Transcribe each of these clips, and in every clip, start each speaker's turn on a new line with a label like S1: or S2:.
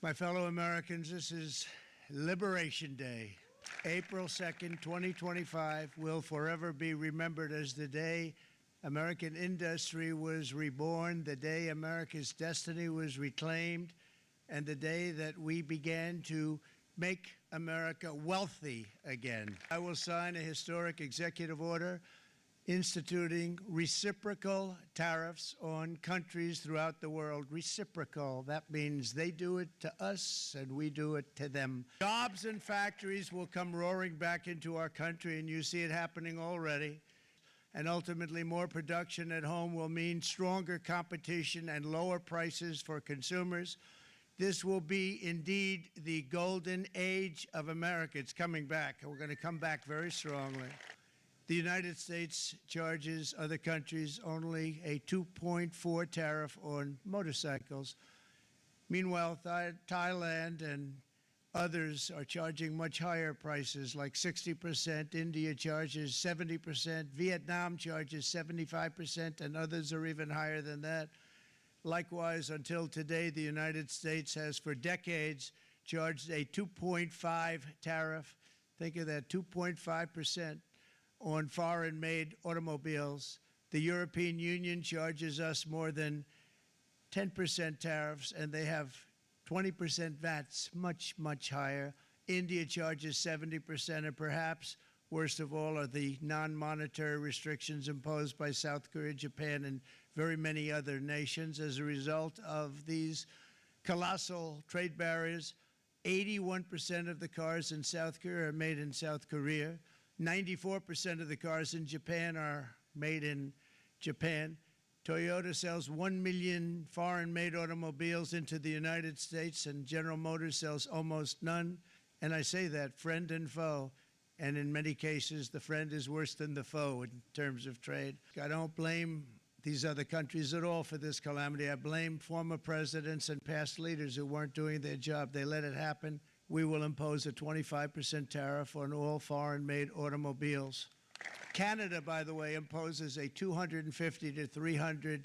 S1: My fellow Americans, this is Liberation Day. April 2nd, 2025 will forever be remembered as the day American industry was reborn, the day America's destiny was reclaimed, and the day that we began to make America wealthy again. I will sign a historic executive order instituting reciprocal tariffs on countries throughout the world. Reciprocal, that means they do it to us and we do it to them. Jobs and factories will come roaring back into our country, and you see it happening already. And ultimately, more production at home will mean stronger competition and lower prices for consumers. This will be indeed the golden age of America. It's coming back, and we're going to come back very strongly. The United States charges other countries only a 2.4 tariff on motorcycles. Meanwhile, Thailand and others are charging much higher prices, like 60%. India charges 70%. Vietnam charges 75%, and others are even higher than that. Likewise, until today, the United States has for decades charged a 2.5 tariff. Think of that, 2.5%. on foreign-made automobiles. The European Union charges us more than 10% tariffs, and they have 20% VATs, much, much higher. India charges 70%, and perhaps worst of all are the non-monetary restrictions imposed by South Korea, Japan, and very many other nations. As a result of these colossal trade barriers, 81% of the cars in South Korea are made in South Korea. 94% of the cars in Japan are made in Japan. Toyota sells 1 million foreign-made automobiles into the United States, and General Motors sells almost none. And I say that, friend and foe. And in many cases, the friend is worse than the foe in terms of trade. I don't blame these other countries at all for this calamity. I blame former presidents and past leaders who weren't doing their job. They let it happen. We will impose a 25% tariff on all foreign-made automobiles. Canada, by the way, imposes a 250 to 300%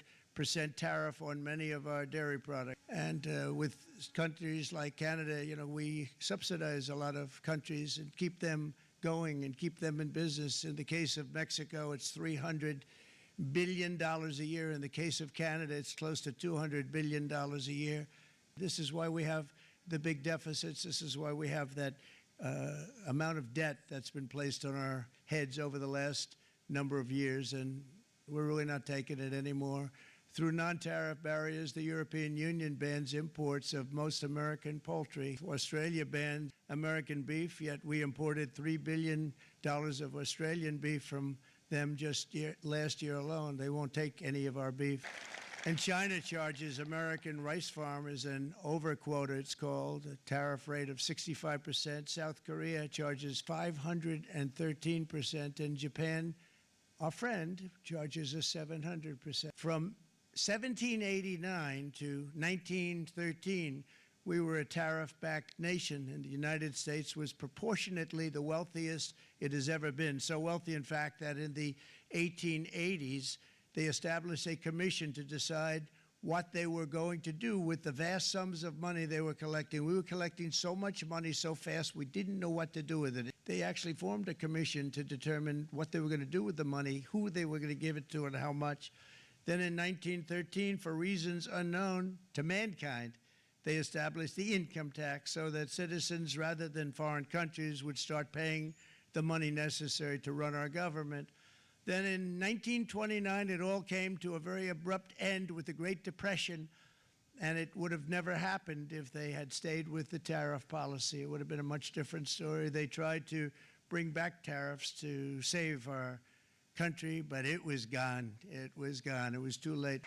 S1: tariff on many of our dairy products. And with countries like Canada, you know, we subsidize a lot of countries and keep them going and keep them in business. In the case of Mexico, it's $300 billion a year. In the case of Canada, it's close to $200 billion a year. This is why we have the big deficits. This is why we have that amount of debt that's been placed on our heads over the last number of years, and we're really not taking it anymore. Through non-tariff barriers, the European Union bans imports of most American poultry. Australia banned American beef, yet we imported $3 billion of Australian beef from them just last year alone. They won't take any of our beef. And China charges American rice farmers an overquota, it's called, a tariff rate of 65%. South Korea charges 513%. And Japan, our friend, charges us 700%. From 1789 to 1913, we were a tariff-backed nation, and the United States was proportionately the wealthiest it has ever been. So wealthy, in fact, that in the 1880s, they established a commission to decide what they were going to do with the vast sums of money they were collecting. We were collecting so much money so fast, we didn't know what to do with it. They actually formed a commission to determine what they were going to do with the money, who they were going to give it to, and how much. Then in 1913, for reasons unknown to mankind, they established the income tax so that citizens, rather than foreign countries, would start paying the money necessary to run our government. Then in 1929, it all came to a very abrupt end with the Great Depression, and it would have never happened if they had stayed with the tariff policy. It would have been a much different story. They tried to bring back tariffs to save our country, but it was gone. It was gone. It was too late.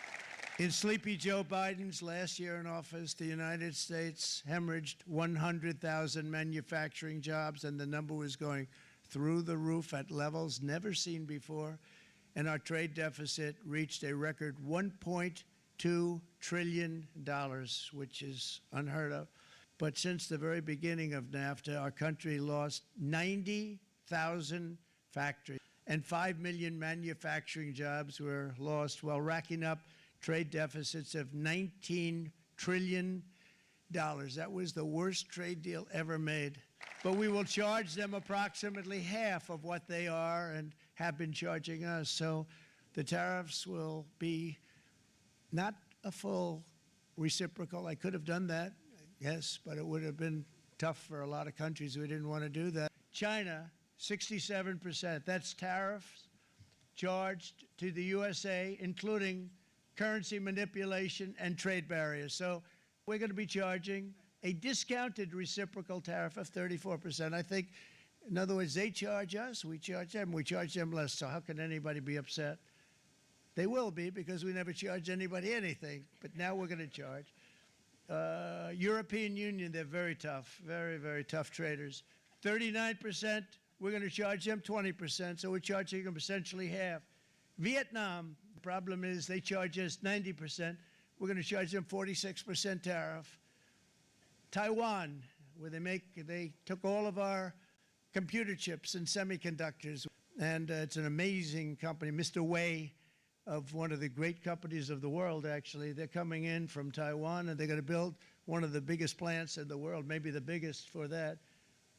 S1: In sleepy Joe Biden's last year in office, the United States hemorrhaged 100,000 manufacturing jobs, and the number was going through the roof at levels never seen before, and our trade deficit reached a record $1.2 trillion, which is unheard of. But since the very beginning of NAFTA, our country lost 90,000 factories, and 5 million manufacturing jobs were lost while racking up trade deficits of $19 trillion That was the worst trade deal ever made. But we will charge them approximately half of what they are and have been charging us. So the tariffs will be not a full reciprocal. I could have done that, yes, but it would have been tough for a lot of countries who didn't want to do that. China, 67%. That's tariffs charged to the USA, including currency manipulation and trade barriers. So we're going to be charging a discounted reciprocal tariff of 34%. I think, in other words, they charge us, we charge them less. So how can anybody be upset? They will be, because we never charge anybody anything. But now we're going to charge. European Union, they're very tough, very, very tough traders. 39%, we're going to charge them 20%, so we're charging them essentially half. Vietnam, the problem is they charge us 90%. We're going to charge them 46% tariff. Taiwan, where they took all of our computer chips and semiconductors, and it's an amazing company. Mr. Wei, of one of the great companies of the world, actually, they're coming in from Taiwan, and they're going to build one of the biggest plants in the world, maybe the biggest for that.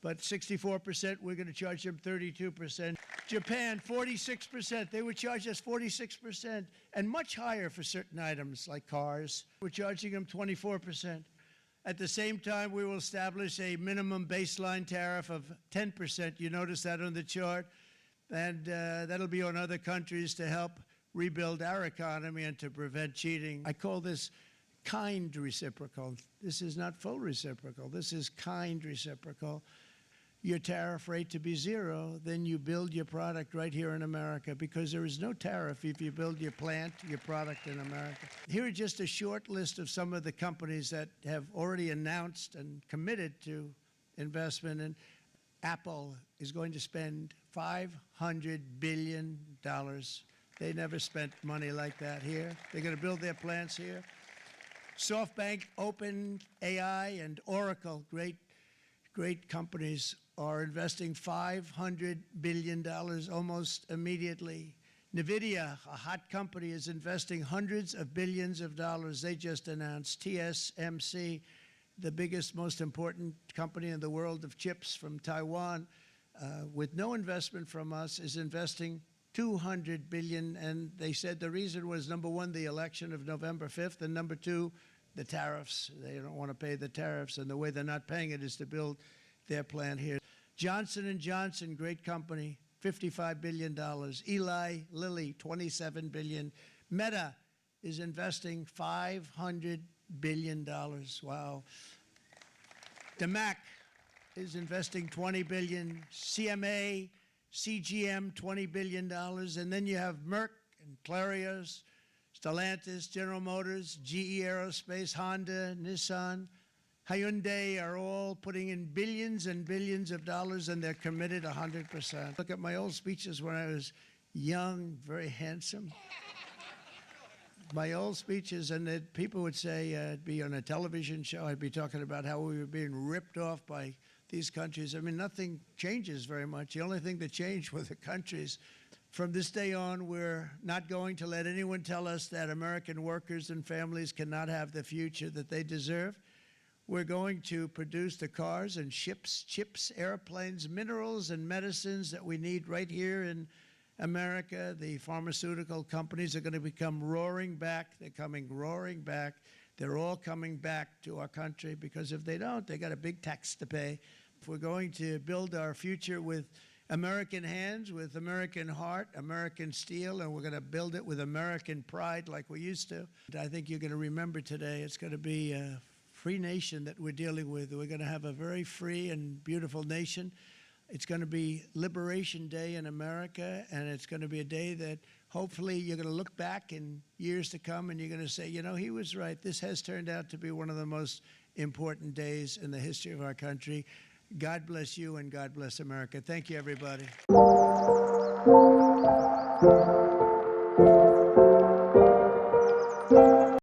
S1: But 64%, we're going to charge them 32%. Japan, 46%. They would charge us 46%, and much higher for certain items like cars. We're charging them 24%. At the same time, we will establish a minimum baseline tariff of 10%. You notice that on the chart. And that'll be on other countries to help rebuild our economy and to prevent cheating. I call this kind reciprocal. This is not full reciprocal. This is kind reciprocal. Your tariff rate to be zero, then you build your product right here in America, because there is no tariff if you build your plant, your product in America. Here are just a short list of some of the companies that have already announced and committed to investment. And Apple is going to spend $500 billion. They never spent money like that here. They're going to build their plants here. SoftBank, OpenAI, and Oracle, great companies, are investing $500 billion almost immediately. NVIDIA, a hot company, is investing hundreds of billions of dollars. They just announced. TSMC, the biggest, most important company in the world of chips from Taiwan, with no investment from us, is investing $200 billion. And they said the reason was, number one, the election of November 5th, and number two, the tariffs. They don't want to pay the tariffs, and the way they're not paying it is to build their plant here. Johnson & Johnson, great company, $55 billion. Eli Lilly, $27 billion. Meta is investing $500 billion. Wow. DeMac is investing $20 billion. CMA, CGM, $20 billion. And then you have Merck and Clarios, Stellantis, General Motors, GE Aerospace, Honda, Nissan, Hyundai are all putting in billions and billions of dollars, and they're committed 100%. Look at my old speeches when I was young, very handsome. My old speeches, and people would say, I'd be on a television show, I'd be talking about how we were being ripped off by these countries. I mean, nothing changes very much. The only thing that changed were the countries. From this day on, we're not going to let anyone tell us that American workers and families cannot have the future that they deserve. We're going to produce the cars and ships, chips, airplanes, minerals, and medicines that we need right here in America. The pharmaceutical companies are going to become roaring back. They're coming roaring back. They're all coming back to our country, because if they don't, they got a big tax to pay. If we're going to build our future with American hands, with American heart, American steel, and we're going to build it with American pride like we used to. I think you're going to remember today, it's going to be a free nation that we're dealing with. We're going to have a very free and beautiful nation. It's going to be Liberation Day in America, and it's going to be a day that hopefully you're going to look back in years to come and you're going to say, you know, he was right. This has turned out to be one of the most important days in the history of our country. God bless you, and God bless America. Thank you, everybody.